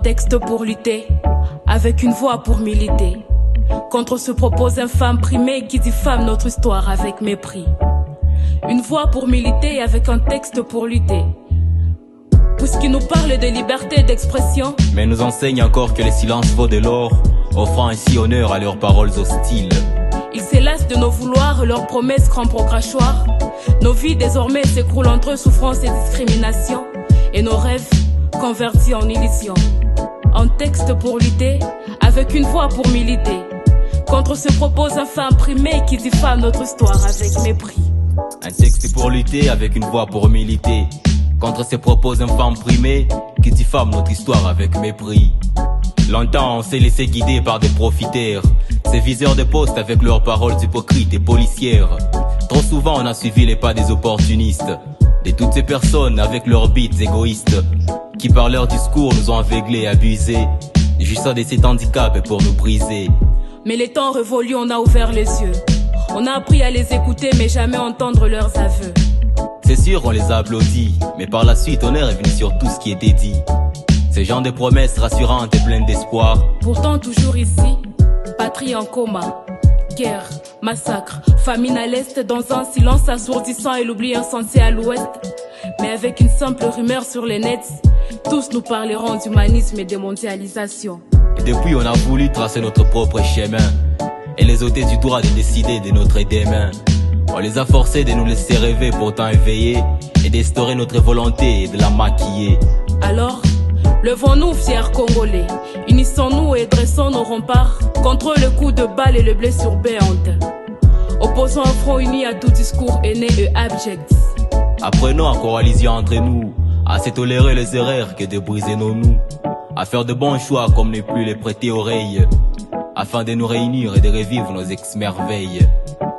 texte pour lutter, avec une voix pour militer. Contre se propose infâme primé qui diffame notre histoire avec mépris. Une voix pour militer avec un texte pour lutter. Puisqu'il nous parle de liberté d'expression, mais nous enseigne encore que le silence vaut de l'or, offrant ainsi honneur à leurs paroles hostiles. Ils s'élassent de nos vouloirs, leurs promesses crampent au crachoir. Nos vies désormais s'écroulent entre souffrance et discrimination, et nos rêves convertis en illusions. Un texte pour lutter, avec une voix pour militer. Contre se propose infâme primé qui diffame notre histoire avec mépris. Un texte pour lutter, avec une voix pour militer. Contre se propose infâme primé qui diffame notre histoire avec mépris. Longtemps on s'est laissé guider par des profiteurs, ces viseurs de poste avec leurs paroles hypocrites et policières. Trop souvent on a suivi les pas des opportunistes, de toutes ces personnes avec leurs beats égoïstes, qui par leur discours nous ont aveuglés et abusés, juste de cet handicap pour nous briser. Mais les temps révolus, on a ouvert les yeux. On a appris à les écouter mais jamais entendre leurs aveux. C'est sûr on les a applaudis, mais par la suite on est revenu sur tout ce qui était dit. Ces gens de promesses rassurantes et pleines d'espoir. Pourtant toujours ici, patrie en coma. Guerre, massacre, famine à l'est dans un silence assourdissant et l'oubli insensé à l'ouest. Mais avec une simple rumeur sur les nets, tous nous parleront d'humanisme et de mondialisation. Et depuis on a voulu tracer notre propre chemin et les ôter du droit de décider de notre demain. On les a forcés de nous laisser rêver pourtant éveillés et d'instaurer notre volonté et de la maquiller. Alors, levons-nous fiers Congolais, unissons-nous et dressons nos remparts contre le coup de balle et le blessure béante. Opposons un front uni à tout discours haineux et abject. Apprenons en coalition entre nous à se tolérer les erreurs que de briser nos nous, à faire de bons choix comme ne plus les prêter oreille, afin de nous réunir et de revivre nos ex-merveilles.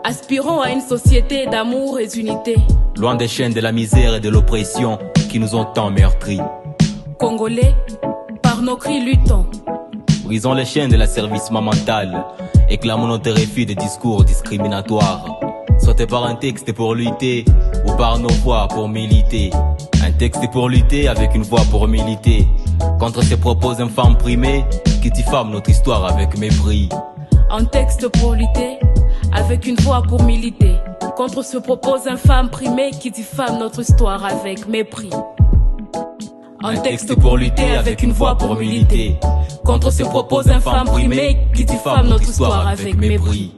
Aspirons à une société d'amour et d'unité, loin des chaînes de la misère et de l'oppression qui nous ont tant meurtris. Congolais, par nos cris luttons. Brisons les chaînes de l'asservissement mental et clamons notre refus des discours discriminatoires. Soit par un texte pour lutter ou par nos voix pour militer. Un texte pour lutter avec une voix pour militer. Contre ces propos infâmes primés qui diffament notre histoire avec mépris. Un texte pour lutter avec une voix pour militer. Contre ce propos infâme primé qui diffame notre histoire avec mépris. Un texte pour lutter avec une voix pour militer. Contre ces propos infâmes primés qui diffament notre histoire avec mépris.